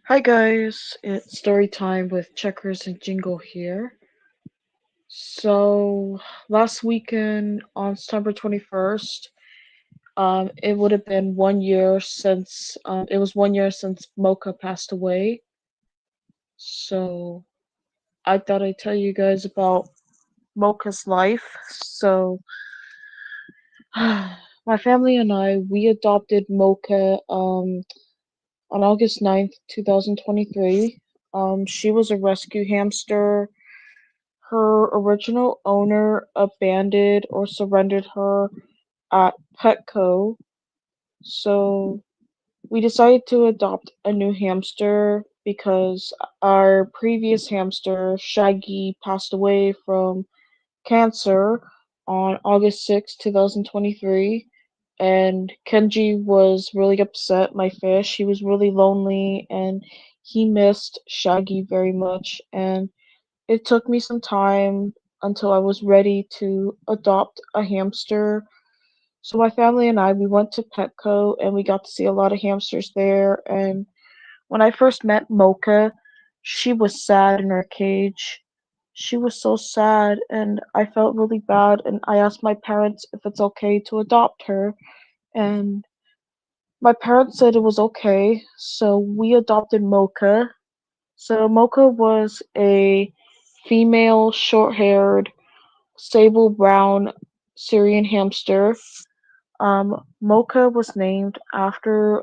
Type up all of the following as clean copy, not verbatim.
Hi guys, it's story time with Checkers and Jingle here. So last weekend on September 21st, it would have been 1 year since it was 1 year since Mocha passed away. So I thought I'd tell you guys about Mocha's life. So my family and we adopted Mocha on August 9th, 2023. She was a rescue hamster. Her original owner abandoned or surrendered her at Petco, so we decided to adopt a new hamster because our previous hamster, Shaggy, passed away from cancer on August 6th, 2023. And Kenji was really upset, my fish. He was really lonely and he missed Shaggy very much. And it took me some time until I was ready to adopt a hamster. So my family and we went to Petco and we got to see a lot of hamsters there. And when I first met Mocha, she was sad in her cage. She was so sad and I felt really bad and I asked my parents if it's okay to adopt her and my parents said it was okay. So we adopted Mocha. So Mocha was a female short-haired sable brown Syrian hamster. Mocha was named after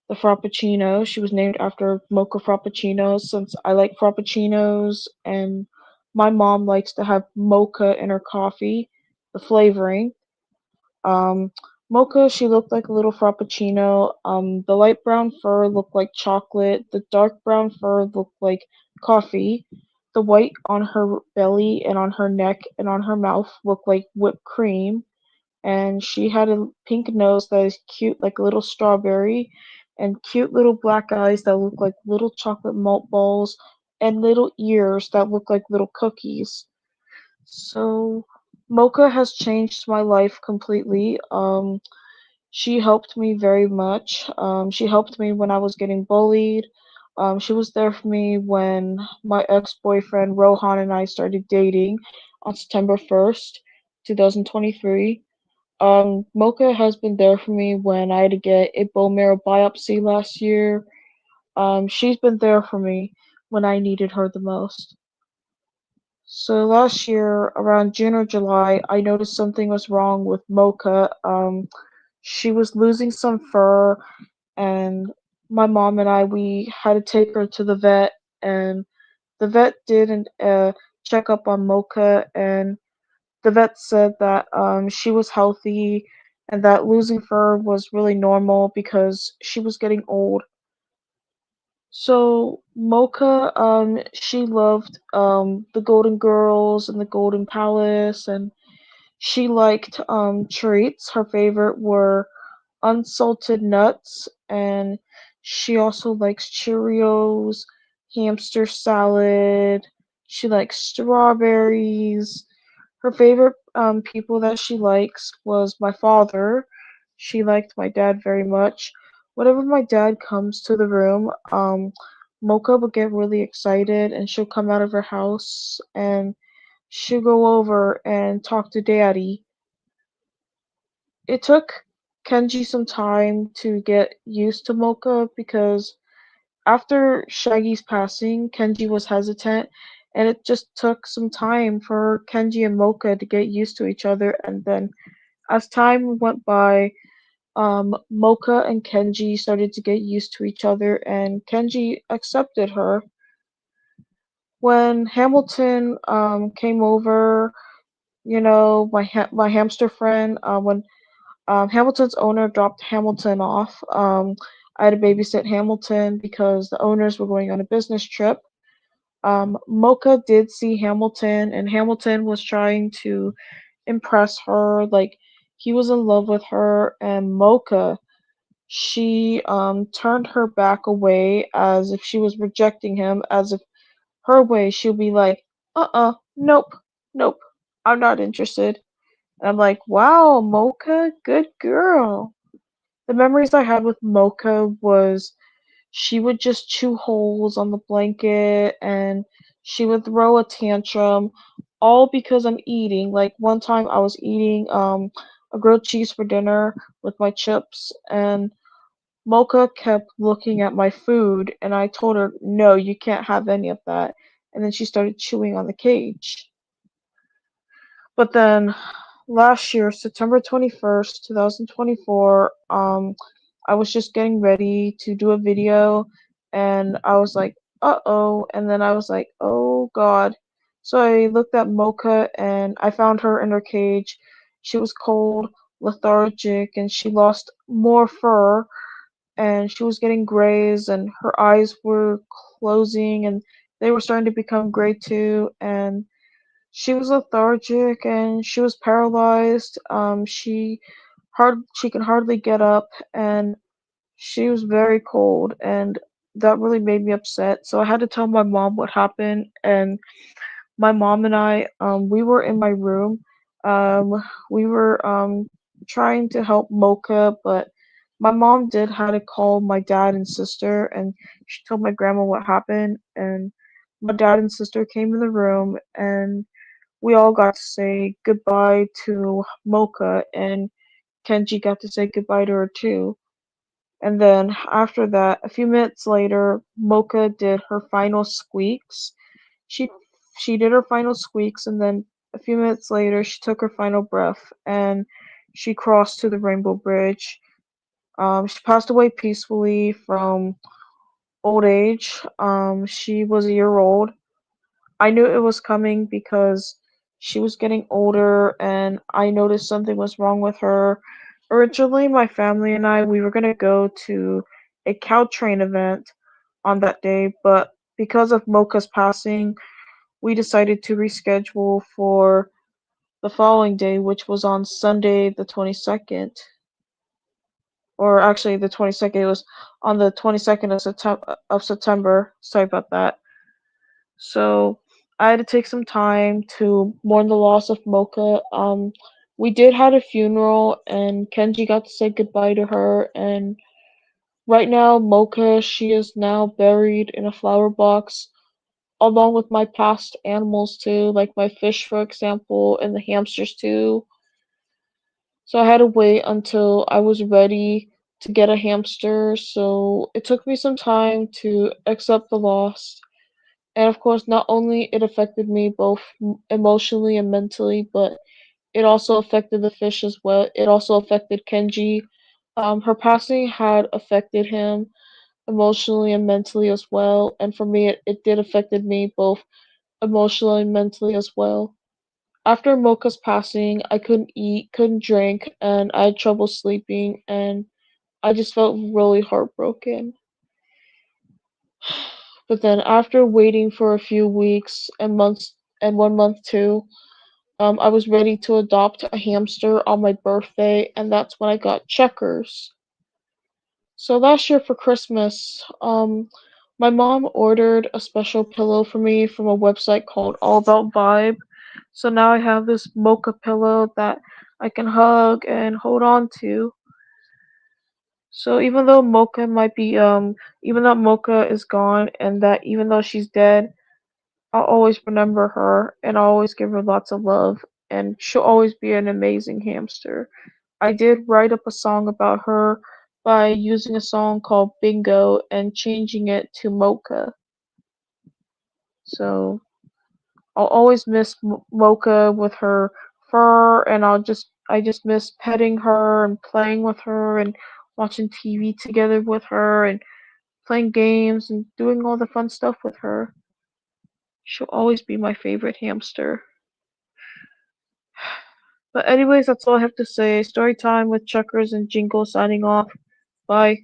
the Frappuccino. She was named after Mocha Frappuccino since I like Frappuccinos and my mom likes to have mocha in her coffee, the flavoring. Um, Mocha, she looked like a little Frappuccino. The light brown fur looked like chocolate. The dark brown fur looked like coffee. The white on her belly and on her neck and on her mouth looked like whipped cream, and she had a pink nose that is cute like a little strawberry, and cute little black eyes that look like little chocolate malt balls, and little ears that look like little cookies. So Mocha has changed my life completely. She helped me very much. She helped me when I was getting bullied. She was there for me when my ex-boyfriend Rohan and I started dating on September 1st, 2023. Mocha has been there for me when I had to get a bone marrow biopsy last year. She's been there for me when I needed her the most. So last year, around June or July, I noticed something was wrong with Mocha. She was losing some fur, and my mom and we had to take her to the vet, and the vet did an check up on Mocha, and the vet said that she was healthy and that losing fur was really normal because she was getting old. So Mocha, she loved the Golden Girls and the Golden Palace, and she liked treats. Her favorite were unsalted nuts, and she also likes Cheerios, hamster salad. She likes strawberries. Her favorite people that she likes was my father. She liked my dad very much. Whenever my dad comes to the room, Mocha will get really excited and she'll come out of her house and she'll go over and talk to daddy. It took Kenji some time to get used to Mocha because after Shaggy's passing, Kenji was hesitant, and it just took some time for Kenji and Mocha to get used to each other. And then, as time went by, Mocha and Kenji started to get used to each other, and Kenji accepted her. When Hamilton came over, my hamster friend, when Hamilton's owner dropped Hamilton off. I had to babysit Hamilton because the owners were going on a business trip. Mocha did see Hamilton, and Hamilton was trying to impress her. Like, he was in love with her, and Mocha, she turned her back away as if she was rejecting him, as if her way she'll be like, nope, nope, I'm not interested. And I'm like, wow, Mocha, good girl. The memories I had with Mocha was she would just chew holes on the blanket and she would throw a tantrum all because I'm eating. Like one time I was eating a grilled cheese for dinner with my chips and Mocha kept looking at my food and I told her, "No, you can't have any of that." And then she started chewing on the cage. But then last year, September 21st, 2024, I was just getting ready to do a video and I was like, uh-oh, and then I was like, oh God. So I looked at Mocha and I found her in her cage. She was cold, lethargic, and she lost more fur and she was getting grays and her eyes were closing and they were starting to become gray too and she was lethargic and she was paralyzed. She could hardly get up and she was very cold and that really made me upset. So I had to tell my mom what happened and my mom and I we were in my room. We were trying to help Mocha, but my mom did had to call my dad and sister and she told my grandma what happened and my dad and sister came in the room and we all got to say goodbye to Mocha, and Kenji got to say goodbye to her too. And then after that, a few minutes later, Mocha did her final squeaks. She she did her final squeaks, and then a few minutes later, she took her final breath, and she crossed to the Rainbow Bridge. She passed away peacefully from old age. She was a year old. I knew it was coming because she was getting older and I noticed something was wrong with her. Originally, my family and I, we were going to go to a cow train event on that day, but because of Mocha's passing, we decided to reschedule for the following day, which was on Sunday the 22nd. Or actually, the 22nd, it was on the 22nd of September. Sorry about that. So I had to take some time to mourn the loss of Mocha. We did had a funeral, and Kenji got to say goodbye to her. And right now, Mocha, she is now buried in a flower box, along with my past animals too, like my fish, for example, and the hamsters too. So I had to wait until I was ready to get a hamster. So it took me some time to accept the loss. And of course, not only it affected me both emotionally and mentally, but it also affected the fish as well. It also affected Kenji. Her passing had affected him emotionally and mentally as well. And for me, it did affected me both emotionally and mentally as well. After Mocha's passing, I couldn't eat, couldn't drink, and I had trouble sleeping, and I just felt really heartbroken. But then after waiting for a few weeks and months and 1 month too, I was ready to adopt a hamster on my birthday, and that's when I got Checkers. So last year for Christmas, my mom ordered a special pillow for me from a website called All About Vibe. So now I have this mocha pillow that I can hug and hold on to. So even though Mocha is gone and that even though she's dead, I'll always remember her and I'll always give her lots of love and she'll always be an amazing hamster. I did write up a song about her by using a song called Bingo and changing it to Mocha. So I'll always miss Mocha with her fur and I just miss petting her and playing with her and watching TV together with her and playing games and doing all the fun stuff with her. She'll always be my favorite hamster. But anyways, that's all I have to say. Story time with Checkers and Jingle signing off. Bye.